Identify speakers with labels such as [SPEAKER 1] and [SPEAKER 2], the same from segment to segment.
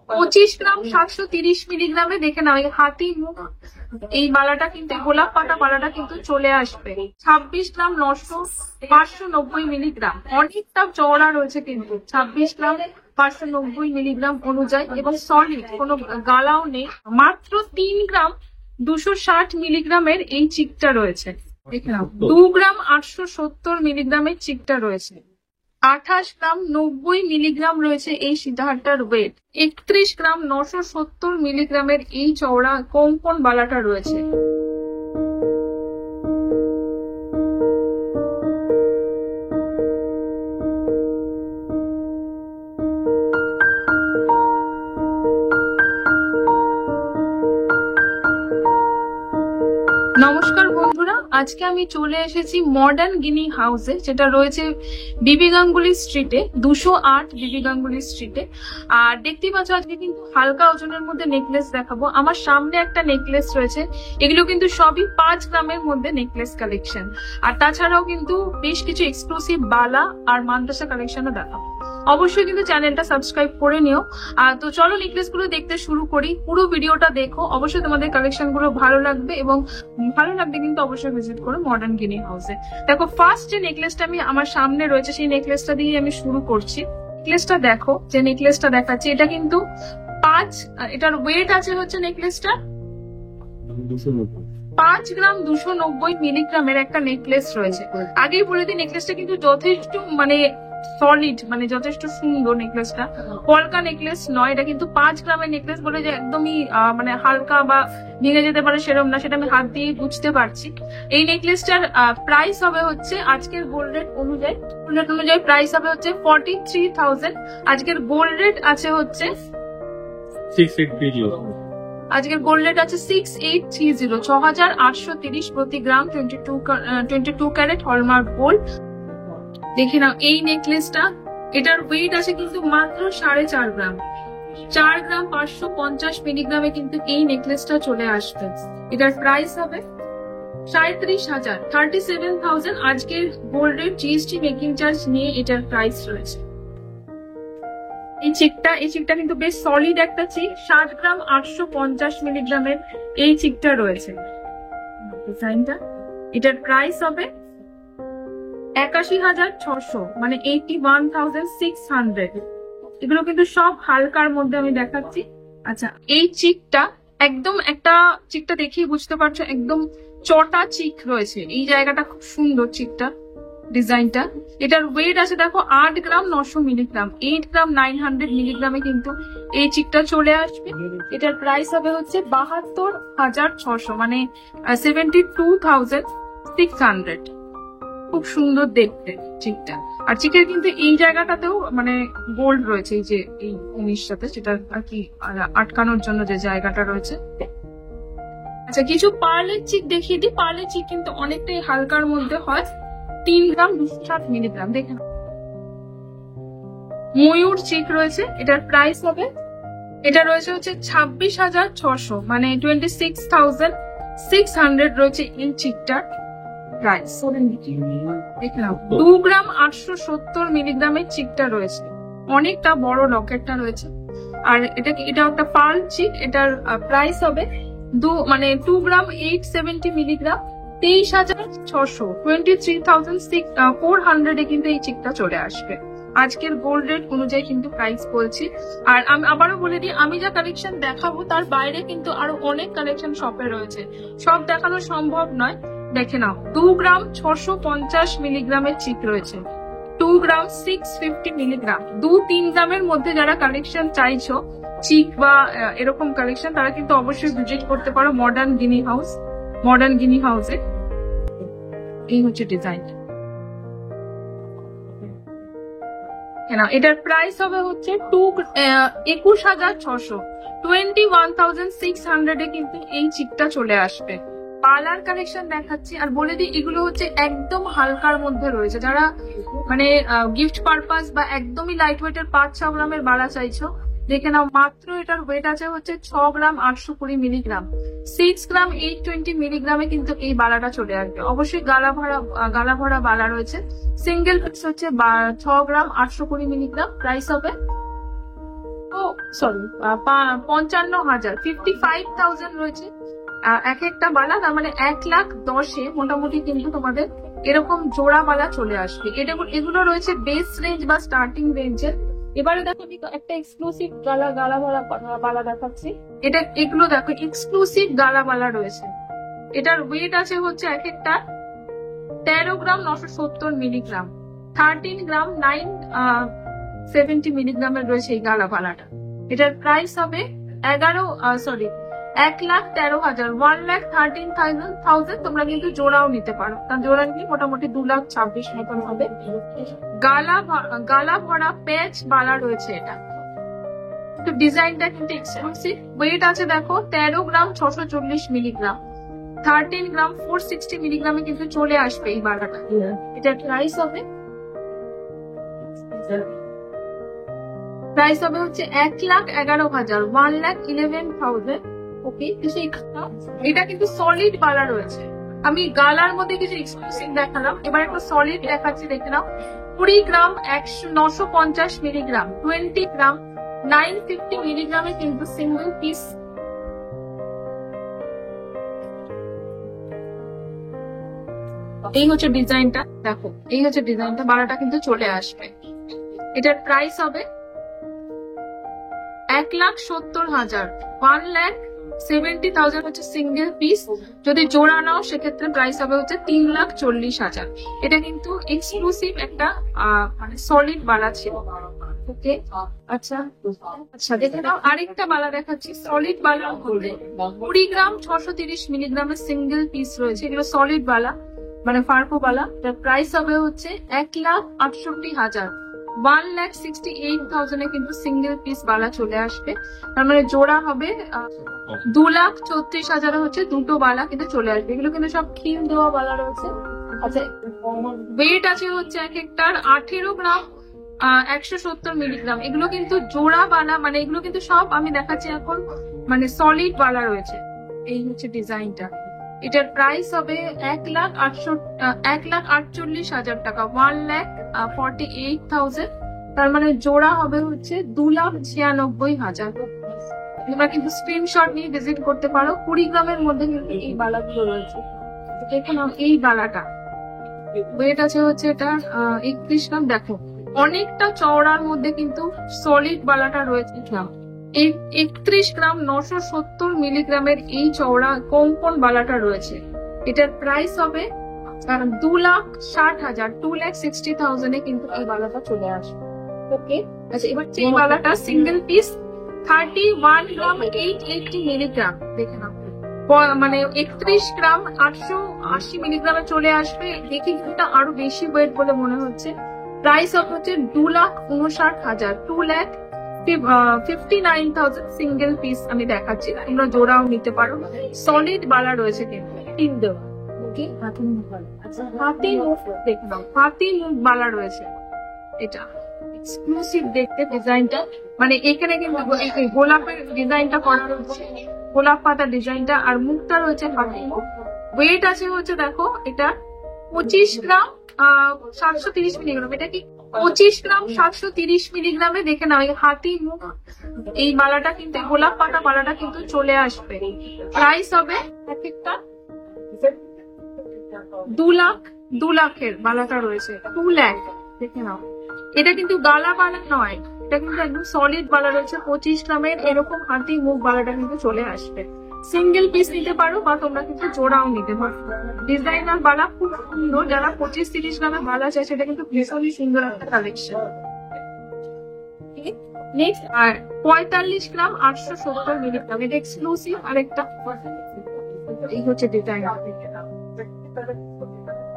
[SPEAKER 1] 25 গ্রাম 730 মিলিগ্রামে। দেখে নাও এই হাতি মুখ এই বালাটা কিন্তু, গোলাপ পাতা বালাটা কিন্তু চলে আসবে। 26 গ্রাম 590 মিলিগ্রাম, অনেকটা চওড়া রয়েছে কিন্তু। 26 গ্রাম 590 মিলিগ্রাম অনুযায়ী এবং সলিড, কোনো গালাও নেই। মাত্র 3 গ্রাম 260 মিলিগ্রামের এই চিকটা রয়েছে। দেখে নাও 2 গ্রাম 870 মিলিগ্রামের চিকটা রয়েছে। 28 গ্রাম 90 মিলিগ্রাম রয়েছে এই সীতাহারটার ওয়েট। 31 গ্রাম 970 মিলিগ্রামের এই চওড়া কোম্পন বালাটা রয়েছে। নমস্কার বন্ধুরা, আজকে আমি চলে এসেছি মডার্ন গিনি হাউসে, যেটা রয়েছে বিবি গাঙ্গুলি স্ট্রিটে, 208 বিবি গাঙ্গুলি স্ট্রিটে। আর দেখতেই পাচ্ছ আজকে কিন্তু হালকা ওজনের মধ্যে নেকলেস দেখাবো। আমার সামনে একটা নেকলেস রয়েছে, এগুলো কিন্তু সবই 5 গ্রামের মধ্যে নেকলেস কালেকশন। আর তাছাড়াও কিন্তু বেশ কিছু এক্সক্লুসিভ বালা আর মান্তাসা কালেকশনও দেখাবো। অবশ্যই কিন্তু চ্যানেলটা সাবস্ক্রাইব করে নিও। তো চলো নেকলেস গুলো দেখতে শুরু করি। পুরো ভিডিওটা দেখো, অবশ্যই তোমাদের কালেকশন গুলো ভালো লাগবে এবং ভালো লাগবে কিন্তু অবশ্যই ভিজিট করো মডার্ন গিনি হাউসে। দেখো ফার্স্ট যে নেকলেসটা আমি আমার সামনে রয়েছে সেই নেকলেসটা দিয়ে আমি শুরু করছি। নেকলেসটা দেখো, যে নেকলেসটা দেখাচ্ছি এটা কিন্তু এটার ওয়েট আছে হচ্ছে নেকলেসটা 5 গ্রাম 290 মিলিগ্রামের একটা নেকলেস রয়েছে। আগেই বলে দিই নেকলেসটা কিন্তু যথেষ্ট সলিড, যথেষ্ট সুন্দর নেকলেসটা। পলকা নেকলেস নয়, এটা কিন্তু 5 গ্রামের নেকলেস বলে যে একদমই হালকা বা ভেঙে যেতে পারে সেরকম না, সেটা আমি হাত দিয়ে বুঝতে পারছি। এই নেকলেসটার প্রাইস হবে হচ্ছে আজকের গোল্ড রেট অনুযায়ী প্রাইস হবে হচ্ছে 43,000। আজকের গোল্ড রেট আছে হচ্ছে
[SPEAKER 2] 6830।
[SPEAKER 1] আজকের গোল্ড রেট আছে 6830, 6830 প্রতি গ্রাম, 22 ক্যারেট হলমার্ক গোল্ড। দেখে নাও এই নেকলেসটা, এটার ওয়েট আছে কিন্তু মাত্র 4.5 গ্রাম। 4 গ্রাম 550 মিলিগ্রামে কিন্তু এই নেকলেসটা চলে আসবে। এটার প্রাইস হবে 37,000, 37,000 আজকের gold rate, GST making charge নিয়ে এটার প্রাইস রয়েছে। এই চিকটা কিন্তু বেশ সলিড একটা চিক। 7 গ্রাম 850 মিলিগ্রামের এই চিকটা রয়েছে ডিজাইনটা। এটার প্রাইস হবে 81,600, 81,600। এগুলো কিন্তু সব হালকার মধ্যে আমি দেখাচ্ছি। আচ্ছা, এই চিকটা একদম চিকটা দেখিয়ে বুঝতে পারছো, একদম চটা চিক রয়েছে। এই জায়গাটা খুব সুন্দর চিকটা, ডিজাইনটা। এটার ওয়েট আছে দেখো 8 গ্রাম 900 মিলিগ্রাম, 8 গ্রাম 900 মিলিগ্রামে কিন্তু এই চিকটা চলে আসবে। এটার প্রাইস হবে হচ্ছে 72,600, 72,600। খুব সুন্দর দেখতে চিকটা। আর চিকের কিন্তু এই জায়গাটাতেও গোল্ড রয়েছে, এই যে এই জিনিসটাতে, যেটা আর কি আটকানোর জন্য যে জায়গাটা রয়েছে। আচ্ছা, কিছু পার্লের চিক দেখিয়ে দিই। পার্লের চিক কিন্তু অনেকটাই হালকার মধ্যে হয়। 3 গ্রাম 260 মিলিগ্রাম। দেখেন ময়ূর চিক রয়েছে, এটার প্রাইস হবে, এটা রয়েছে হচ্ছে 26,600, 26,600 রয়েছে এই চিকটার প্রাইস। দেখলাম 2 গ্রাম 870 মিলিগ্রামের চিকটা রয়েছে, অনেকটা বড় লকেটটা রয়েছে। আর এটা একটা পার্ল চিক। এটার প্রাইস হবে 2 গ্রাম 870 মিলিগ্রাম, 23,600, 23,400 কিন্তু এই চিকটা চলে আসবে। আজকের গোল্ড রেট অনুযায়ী কিন্তু প্রাইস বলছি। আর আমি আবারও বলে দিই, আমি যা কালেকশন দেখাবো তার বাইরে কিন্তু আরো অনেক কালেকশন শপে রয়েছে, সব দেখানো সম্ভব নয়। দেখে নাও 2 গ্রাম 650 মিলিগ্রামের চিক রয়েছে, 2 গ্রাম 650 মিলিগ্রাম। 2-3 গ্রামের মধ্যে যারা কালেকশন চাইছো চিক বা এরকম কালেকশন, তারা কিন্তু অবশ্যই ভিজিট করতে পারো মডার্ন গিনি হাউসে। এই হচ্ছে ডিজাইন। এটার প্রাইস হবে হচ্ছে 21,600, 21,600 কিন্তু এই চিকটা চলে আসবে। পার্লার কালেকশন দেখাচ্ছি। আর বলে দিই, এগুলো হচ্ছে একদম হালকার মধ্যে রয়েছে। যারা গিফট পারপাস বা একদমই লাইট ওয়েটের 5-6 গ্রামের বালা চাইছো, দেখে নাও মাত্র এটার ওয়েট আছে হচ্ছে 6 গ্রাম 820 মিলিগ্রাম, 6 গ্রাম 820 মিলিগ্রামে কিন্তু এই বালাটা চলে আসবে। অবশ্যই গালা ভরা বালা রয়েছে। সিঙ্গেল পিস হচ্ছে 6 গ্রাম 820 মিলিগ্রাম। প্রাইস হবে ও সরি 55,000, 55,000 রয়েছে এক একটা বালা। তার মানে 1,10,000-এ মোটামুটি কিন্তু তোমাদের এরকম জোড়া বালা চলে আসবে। এগুলো রয়েছে বেস রেঞ্জ বা স্টার্টিং রেঞ্জের। এবারে দেখো আমি একটা এক্সক্লুসিভ বালা দেখাচ্ছি। এগুলো দেখো এক্সক্লুসিভ গালা বালা রয়েছে। এটার ওয়েট আছে হচ্ছে এক একটা 13 গ্রাম 970 মিলিগ্রাম, 13 গ্রাম 970 মিলিগ্রামের রয়েছে এই গালা বালাটা। এটার প্রাইস হবে 1,13,000, 1,13,000। তোমরা কিন্তু জোড়াও নিতে পারো, কারণ জোড়া নিলে মোটামুটি 2,26,000 মতন হবে। গালা ভরা প্যাচ বালা রয়েছে এটা। তো ডিজাইনটা কিন্তু এক্সক্লুসিভ। ওয়েট আছে দেখো 13 গ্রাম 640 মিলিগ্রাম, 13 গ্রাম 460 মিলিগ্রামে কিন্তু চলে আসবে এই বালাটা। এটার প্রাইস হবে হচ্ছে 1,11,000, 1,11,000। ওকে, এটা কিন্তু সলিড বালা রয়েছে। আমি গালার মধ্যে কিছু এক্সক্লুসিভ দেখালাম, এবার একটা সলিড দেখাচ্ছি, দেখে নাও। 20 গ্রাম 950 মিলিগ্রাম, 20 গ্রাম 950 মিলিগ্রামে কিন্তু সিঙ্গেল পিস। এই হচ্ছে ডিজাইনটা, দেখো এই হচ্ছে ডিজাইনটা, বালাটা কিন্তু চলে আসবে। এটার প্রাইস হবে 1,70,000, 1,70,000 হচ্ছে সিঙ্গেল পিস। যদি জোড়া নাও সেক্ষেত্রে প্রাইস হবে হচ্ছে 3,40,000। এটা কিন্তু এক্সক্লুসিভ একটা মানে সলিড বালা ছিল। ওকে, আচ্ছা দেখে নাও আরেকটা বালা দেখাচ্ছি। সলিড বালা হলে 20 গ্রাম 630 মিলিগ্রামের সিঙ্গেল পিস রয়েছে। এগুলো সলিড বালা মানে ফার্কো বালা। তার প্রাইস হবে হচ্ছে 1,68,000, 1,68,000 কিন্তু সিঙ্গেল পিস বালা চলে আসবে। তার মানে জোড়া হবে 2,34,000 হচ্ছে দুটো বালা কিন্তু চলে আসবে। এগুলো কিন্তু সব খিল দেওয়া বালা রয়েছে। আচ্ছা, ওয়েট আছে হচ্ছে এক একটার 18 গ্রাম 170 মিলিগ্রাম। এগুলো কিন্তু জোড়া বালা, মানে এগুলো কিন্তু সব আমি দেখাচ্ছি এখন মানে সলিড বালা রয়েছে। এই হচ্ছে ডিজাইনটা। এটার প্রাইস হবে 1,48,000 টাকা, 1,48,000। তার মানে জোড়া হবে হচ্ছে 2,96,000। তোমরা কিন্তু স্ক্রিনশট নিয়ে ভিজিট করতে পারো। 20 গ্রামের মধ্যে কিন্তু এই বালাগুলো রয়েছে। দেখুন এই বালাটা ওয়েট আছে হচ্ছে এটা 31 গ্রাম। দেখো অনেকটা চওড়ার মধ্যে কিন্তু সলিড বালাটা রয়েছে। 31 গ্রাম 970 মিলিগ্রামের এই চওড়া কম্পন বালাটা রয়েছে। এটার প্রাইস হবে 2,60,000, 2,60,000 কিন্তু এই বালাটা চলে আসবে। ওকে, আচ্ছা এবার এই বালাটা সিঙ্গেল পিস 31 গ্রাম 880 মিলিগ্রাম। দেখে নাও মানে 31 গ্রাম 880 মিলিগ্রামে চলে আসবে। দেখি কিন্তু আরো বেশি ওয়েট বলে মনে হচ্ছে। প্রাইস হচ্ছে 2,59,000, 2,59,000 সিঙ্গেল পিস আমি দেখাচ্ছি। তোমরা জোড়াও নিতে পারো। সলিড বালা রয়েছে কিন্তু হাতি মুখ দেখে নাও, হাতি মুখ বালা রয়েছে। এটা এক্সক্লুসিভ দেখতে ডিজাইনটা, মানে এখানে কিন্তু গোলাপের ডিজাইনটা করা রয়েছে, গোলাপ পাতা ডিজাইনটা, আর মুখটা রয়েছে হাতি মুখ। ওয়েট আছে হচ্ছে দেখো এটা 25 গ্রাম 730 মিলিগ্রাম। এটা কি 25 গ্রাম 730 মিলিগ্রামে। দেখে নাও এই হাতি মুখ এই মালাটা কিন্তু গোলাপ পাতা মালাটা কিন্তু চলে আসবে। প্রাইস হবে এক একটা 2 লাখের মালাটা রয়েছে, 2 লাখ। দেখে নাও এটা কিন্তু গালা বালা নয়, এটা কিন্তু একদম সলিড বালা রয়েছে। 25 গ্রামের এরকম হাতি মুখ বালাটা কিন্তু চলে আসবে। সিঙ্গেল পিস নিতে পারো বা তোমরা কিন্তু জোড়াও নিতে পারো। ডিজাইনার বালা খুব সুন্দর। যারা 25-30 গ্রামের বালা চাই সেটা কিন্তু ভীষণই সুন্দর একটা কালেকশন। নেক্সট আর 45 গ্রাম 870 মিলিগ্রাম। এটা এক্সক্লুসিভ আরেকটা। এই হচ্ছে ডিজাইন।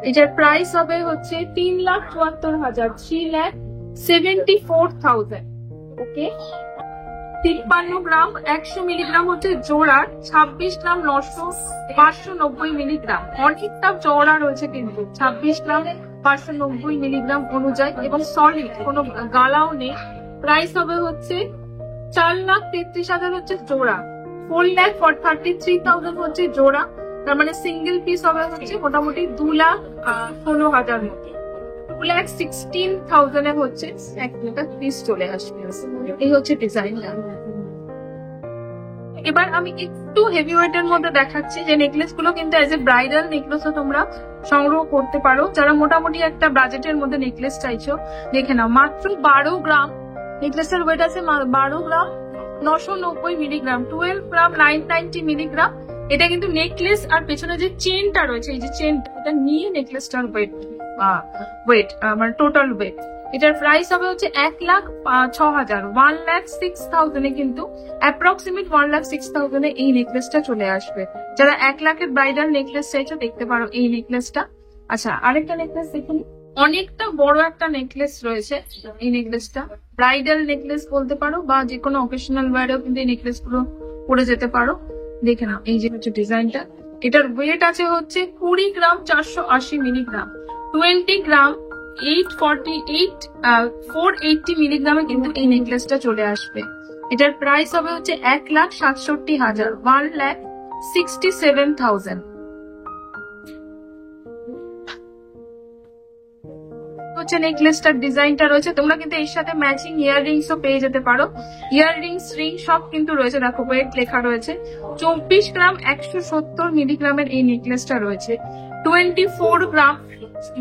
[SPEAKER 1] এটার প্রাইস হবে হচ্ছে 3,74,000, 3,74,000। ওকে, 53 গ্রাম 100 মিলিগ্রাম হচ্ছে জোড়ার, 26 গ্রাম 590 মিলিগ্রাম। অনেকটা চওড়া রয়েছে কিন্তু 26 গ্রাম 590 মিলিগ্রাম অনুযায়ী এবং সলিড, কোনো গালাও নেই। প্রাইস হবে হচ্ছে 4,33,000 হচ্ছে জোড়া, 4,33,000 হচ্ছে জোড়া। তার মানে সিঙ্গেল পিস হবে হচ্ছে মোটামুটি 2,16,000 মতো। 2,16,000 এ হচ্ছে একটা পিস চলে আসবে। এই হচ্ছে ডিজাইনটা। এবার আমি একটু হেভি ওয়েটের মধ্যে দেখাচ্ছি যে নেকলেস গুলো কিন্তু এজ এ ব্রাইডাল নেকলেসও তোমরা সংগ্রহ করতে পারো। যারা মোটামুটি একটা বাজেটের মধ্যে নেকলেস চাইছো, দেখে নাও, মাত্র 12 গ্রাম নেকলেসের ওয়েট আছে, 12 গ্রাম 990 মিলিগ্রাম, 12 গ্রাম 990 মিলিগ্রাম। এটা কিন্তু নেকলেস আর পেছনে যে চেনটা রয়েছে, এই যে চেনটা, এটা নিয়ে নেকলেসটার ওয়েট মানে টোটাল ওয়েট। এটার প্রাইস হবে হচ্ছে 1,06,000, 1,06,000 এ কিন্তু অ্যাপ্রক্সিমেট 1,06,000 এ এই নেকলেসটা চলে আসবে। যারা 1 লাখের ব্রাইডাল নেকলেস চাইছো দেখতে পারো এই নেকলেসটা। আচ্ছা, আরেকটা নেকলেস দেখুন, অনেকটা বড় একটা নেকলেস রয়েছে। এই নেকলেসটা ব্রাইডাল নেকলেস বলতে পারো বা যে কোনো অকেশনাল ওয়্যারেও কিন্তু এই নেকলেস গুলো পরে যেতে পারো। দেখে নাও, এই যে হচ্ছে ডিজাইনটা। এটার ওয়েট আছে হচ্ছে 20 গ্রাম 480 মিলিগ্রাম, 20 গ্রাম 480 মিলিগ্রামে কিন্তু এই নেকলেসটা চলে আসবে। এটার প্রাইস হবে হচ্ছে 1,67,000, 1,67,000 হচ্ছে নেকলেসটার ডিজাইনটা রয়েছে। তোমরা কিন্তু এর সাথে ম্যাচিং ইয়াররিংসও পেয়ে যেতে পারো। ইয়াররিংস, রিং সব কিন্তু রয়েছে। দেখো, ওয়েট লেখা রয়েছে 24 গ্রাম 170 মিলিগ্রামের এই নেকলেসটা রয়েছে। 24 গ্রাম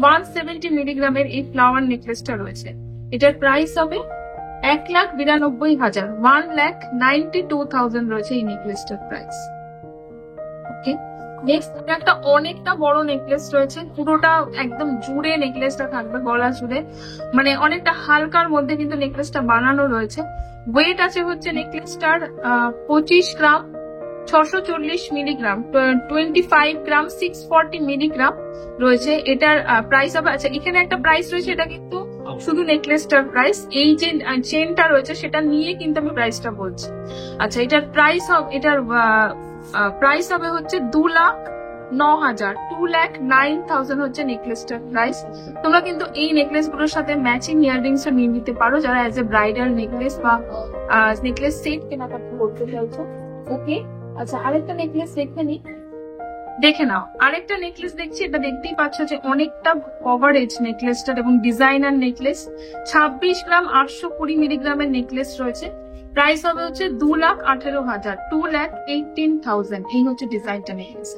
[SPEAKER 1] 170 মিলিগ্রামের এই ফ্লাওয়ার নেকলেসটা রয়েছে। এটার প্রাইস হবে 1,92,000, 1,92,000 রয়েছে এই নেকলেসটার প্রাইস। ওকে, নেক্সট একটা অনেকটা বড় নেকলেস রয়েছে, পুরোটা একদম জুড়ে নেকলেসটা থাকবে, গলা জুড়ে, মানে অনেকটা হালকার মধ্যে কিন্তু নেকলেসটা বানানো রয়েছে। ওয়েট আছে হচ্ছে নেকলেসটার 25 গ্রাম 640 মিলিগ্রাম, 25 গ্রাম 640 মিলিগ্রাম রয়েছে। এটার প্রাইস হবে, আচ্ছা এখানে একটা প্রাইস রয়েছে, এটা কিন্তু শুধু নেকলেসটার প্রাইস, এই যে চেনটা রয়েছে সেটা নিয়ে কিন্তু আমি প্রাইসটা বলছি। আচ্ছা, এটার প্রাইস হবে, এটার প্রাইস হবে হচ্ছে 2,09,000, 2,09,000 হচ্ছে নেকলেসটার প্রাইস। তোমরা কিন্তু এই নেকলেস গুলোর সাথে ম্যাচিং ইয়াররিংস নিয়ে নিতে পারো যারা এজ এ ব্রাইডাল নেকলেস বা নেকলেস সেট কেনাকাটা করতে চাইছো। ওকে, আচ্ছা আরেকটা নেকলেস দেখে নাও। আরেকটা নেকলেস দেখছি, এটা দেখতেই পাচ্ছ যে অনেকটা কভারেজ নেকলেসটার এবং ডিজাইনার নেকলেস। 26 গ্রাম 820 মিলিগ্রামের নেকলেস রয়েছে। প্রাইস হবে হচ্ছে 2,18,000, 2,18,000। এই হচ্ছে ডিজাইনটা নেকলেস।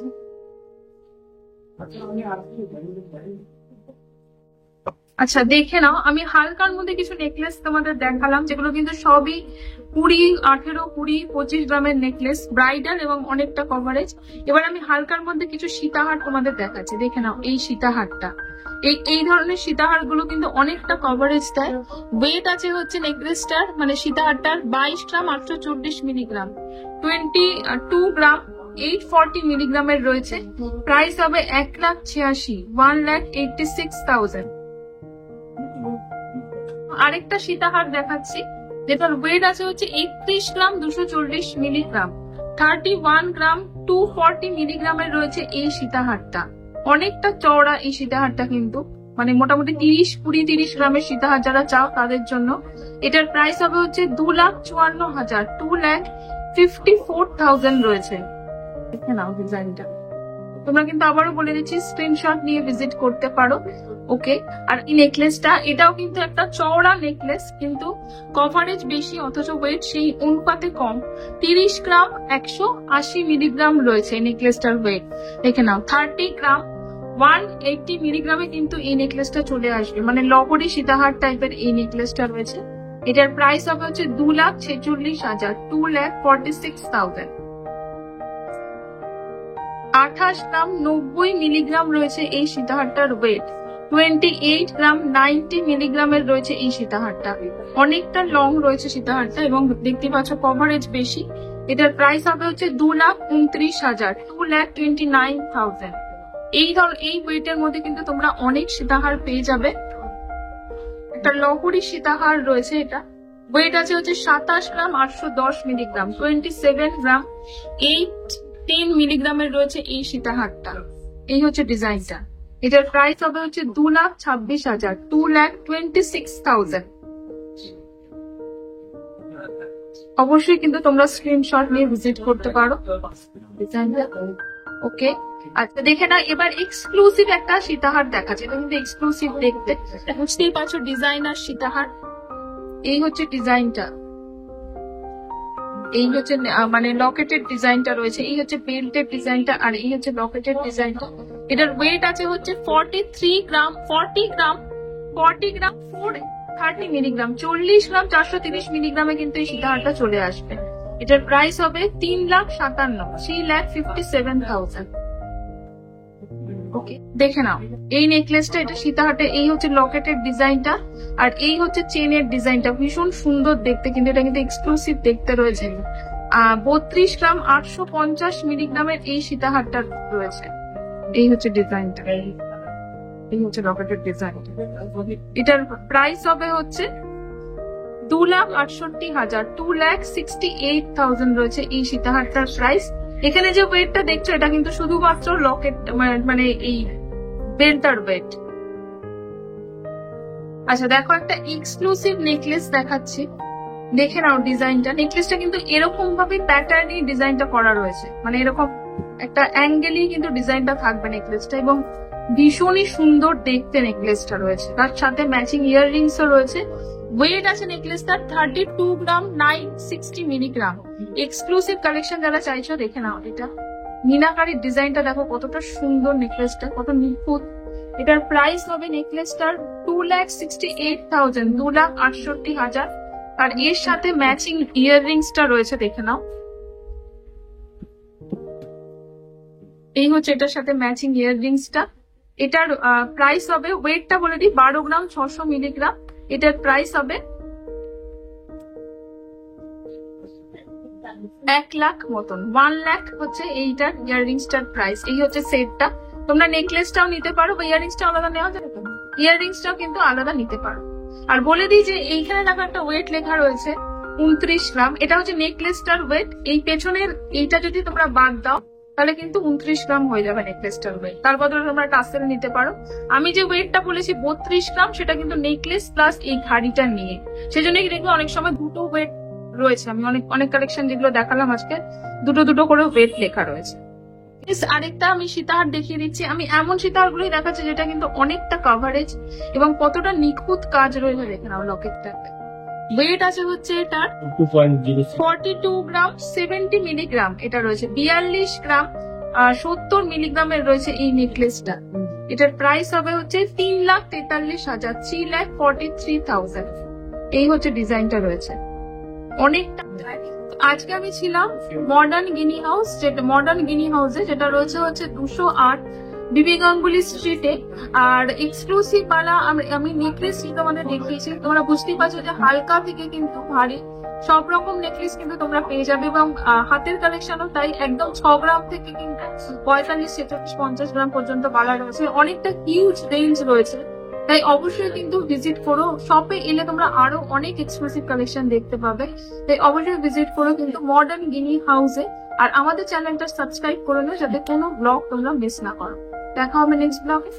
[SPEAKER 1] আচ্ছা, দেখে নাও, আমি হালকার মধ্যে কিছু নেকলেস তোমাদের দেখালাম যেগুলো কিন্তু সবই 20, 18, 20, 25 গ্রামের নেকলেস, ব্রাইডাল এবং অনেকটা কভারেজ। এবার আমি হালকার মধ্যে কিছু সীতাহার তোমাদের দেখাচ্ছি। দেখে নাও, এই সীতাহারটা, এই ধরনের সীতাহার গুলো কিন্তু অনেকটা কভারেজ দেয়। ওয়েট আছে হচ্ছে নেকলেসটার মানে সীতাহারটার 22 গ্রাম 840 মিলিগ্রাম, 22 গ্রাম 840 মিলিগ্রামের রয়েছে। প্রাইস হবে 1,86,000, 1,86,000। আরেকটা সীতাহার দেখাচ্ছি যেটার ওয়েট আছে হচ্ছে 31 গ্রাম 240 মিলিগ্রাম, 31 গ্রাম 240 মিলিগ্রামের রয়েছে এই সীতাহারটা। অনেকটা চওড়া এই সীতাহারটা, কিন্তু মানে মোটামুটি 30 গ্রামের সীতাহার যারা চাও তাদের জন্য। এটার প্রাইস হবে হচ্ছে 2,54,000, 2,54,000 রয়েছে। দেখে নাও ডিজাইনটা। তোমরা কিন্তু আবারও বলে দিচ্ছি স্ক্রিনশট নিয়ে ভিজিট করতে পারো। ওকে, আর এই নেকলেসটা, এটাও কিন্তু একটা চওড়া নেকলেস, কিন্তু কভারেজ বেশি অথচ ওয়েট সেই অনুপাতে কম। 30 গ্রাম 180 মিলিগ্রাম রয়েছে এই নেকলেসটার ওয়েট। দেখে নাও, 30 গ্রাম 180 মিলিগ্রামে কিন্তু এই নেকলেসটা চলে আসবে, মানে লহরি সীতাহার টাইপের এই নেকলেসটা রয়েছে। এটার প্রাইস হবে হচ্ছে 2,46,000, 2,46,000। 28 গ্রাম 90 মিলিগ্রাম রয়েছে এই সীতাহারটার ওয়েট। 28 গ্রাম 90 মিলিগ্রামের রয়েছে এই সীতাহারটা। অনেকটা লং রয়েছে সীতাহারটা এবং দেখতে পাচ্ছ কভারেজ বেশি। এটার প্রাইস হবে হচ্ছে 2,29,000, 2,29,000। এই ওয়েটের মধ্যে কিন্তু তোমরা অনেক সীতাহার পেয়ে যাবে। একটা লহরি সীতাহার রয়েছে, এটা ওয়েট আছে হচ্ছে 27 গ্রাম 810 মিলিগ্রাম, 27 গ্রাম 810 মিলিগ্রামের রয়েছে এই সীতাহারটা। এই হচ্ছে ডিজাইনটা। এটার প্রাইস হবে হচ্ছে 2,26,000, 2,26,000। অবশ্যই কিন্তু তোমরা স্ক্রিনশট নিয়ে ভিজিট করতে পারো ডিজাইনটা। ওকে, আচ্ছা দেখে না, এবার এক্সক্লুসিভ একটা সীতাহার দেখাচ্ছে। এটা কিন্তু এক্সক্লুসিভ দেখতে, বুঝতেই পারছো ডিজাইনার সীতাহার। এই হচ্ছে ডিজাইনটা, এই হচ্ছে মানে লকেটের ডিজাইনটা রয়েছে, এই হচ্ছে বেল্টের ডিজাইনটা, আর এই হচ্ছে লকেটের ডিজাইনটা। এটার ওয়েট আছে হচ্ছে 43 গ্রাম, 40 গ্রাম 430 মিলিগ্রাম, 40 গ্রাম 430 মিলিগ্রামে কিন্তু এই সীতাহারটা চলে আসবে। এটার প্রাইস হবে 3,57,000। ওকে, দেখে নাও এই নেকলেসটা, এটা সীতাহাটে। এই হচ্ছে লকেটের ডিজাইনটা, আর এই হচ্ছে চেনের ডিজাইনটা, ভীষণ সুন্দর দেখতে, কিন্তু এটা কিন্তু এক্সক্লুসিভ দেখতে রয়েছে। 32 গ্রাম 850 মিলিগ্রামের এই সীতাহারটা রয়েছে। এই হচ্ছে ডিজাইনটা, এই হচ্ছে লকেটের ডিজাইন। এটার প্রাইস হবে হচ্ছে 2,68,000, 2,68,000 রয়েছে এই সীতাহারটার প্রাইস। এখানে যে ওয়েটটা দেখছো এটা কিন্তু শুধুমাত্র লকেট মানে এই বেল্টার ওয়েট। আচ্ছা দেখো, একটা এক্সক্লুসিভ নেকলেস দেখাচ্ছি, দেখে নাও ডিজাইনটা। নেকলেসটা কিন্তু এরকম ভাবে প্যাটার্নই ডিজাইনটা করা রয়েছে, মানে এরকম একটা অ্যাঙ্গেলই কিন্তু ডিজাইনটা থাকবে নেকলেসটা, এবং ভীষণই সুন্দর দেখতে নেকলেসটা রয়েছে। তার সাথে ম্যাচিং ইয়াররিংসও রয়েছে। ওয়েট আছে নেকলেসটার 32 গ্রাম 960 মিলিগ্রাম। এক্সক্লুসিভ কালেকশন যারা চাইছো দেখে নাও। এটা মিনাকারির ডিজাইনটা দেখো কতটা সুন্দর, নেকলেসটা কত নিখুঁত। এটার প্রাইস হবে নেকলেসটার 2,68,000, 2,68,000। আর এর সাথে ম্যাচিং ইয়াররিংসটা রয়েছে, দেখে নাও। এই হচ্ছে এটার সাথে ম্যাচিং ইয়াররিংসটা। এটার প্রাইস হবে, ওয়েটটা বলে দিই, 12 গ্রাম 600 মিলিগ্রাম। এটার প্রাইস হবে 1 লাখ মতন, 1 লাখ হচ্ছে এইটার ইয়াররিংসটার প্রাইস। এই হচ্ছে সেটটা। তোমরা নেকলেসটাও নিতে পারো, বা ইয়াররিংসটা আলাদা নেওয়া যাবে, ইয়াররিংসটাও কিন্তু আলাদা নিতে পারো। আর বলে দিই যে এইখানে দেখো একটা ওয়েট লেখা রয়েছে 29 গ্রাম। এটা হচ্ছে নেকলেসটার ওয়েট। এই পেছনের এইটা যদি তোমরা বাদ দাও তাহলে কিন্তু 29 গ্রাম হয়ে যাবে নেকলেসটার ওয়েট। তার বদলে তোমরা টাসেল নিতে পারো। আমি যে ওয়েটটা বলেছি 32 গ্রাম, সেটা কিন্তু নেকলেস প্লাস এই ঘাড়িটা নিয়ে। সেজন্যই দেখবে অনেক সময় দুটো ওয়েট রয়েছে। আমি অনেক কালেকশন যেগুলো দেখালাম আজকে, দুটো করে ওয়েট লেখা রয়েছে। আরেকটা আমি সীতাহার দেখিয়ে দিচ্ছি। আমি এমন সীতাহার গুলোই দেখাচ্ছি যেটা কিন্তু অনেকটা কভারেজ এবং কতটা নিখুঁত কাজ রয়েছে, দেখে নাও লকেটটাতে। ওয়েট আছে হচ্ছে এটার 42 গ্রাম 70 মিলিগ্রাম। এটা রয়েছে 42 গ্রাম 70 মিলিগ্রামের রয়েছে এই নেকলেসটা। এটার প্রাইস হবে হচ্ছে 3,43,000, 3,43,000। এই হচ্ছে ডিজাইনটা রয়েছে, অনেকটা। আজকে আমি ছিলাম মডার্ন গিনি হাউসে, যেটা রয়েছে হচ্ছে 208 বিবি গাঙ্গুলি স্ট্রিটে। আর এক্সক্লুসিভ বালা আমি নেকলেস তোমাদের দেখিয়েছি। তোমরা বুঝতেই পারছো যে হালকা থেকে কিন্তু ভারী সব রকম নেকলেস কিন্তু তোমরা পেয়ে যাবে, এবং হাতের কালেকশনও তাই। একদম 6 গ্রাম থেকে কিন্তু 45, 46, 50 গ্রাম পর্যন্ত বালা রয়েছে। অনেকটা হিউজ রেঞ্জ রয়েছে, তাই অবশ্যই কিন্তু ভিজিট করো। শপে এলে তোমরা আরো অনেক এক্সক্লুসিভ কালেকশন দেখতে পাবে, তাই অবশ্যই ভিজিট করো কিন্তু মডার্ন গিনি হাউসে। আর আমাদের চ্যানেলটা সাবস্ক্রাইব করে নাও যাতে কোনো ব্লগ তোমরা মিস না করো। দেখা হবে নেক্সট ব্লগে।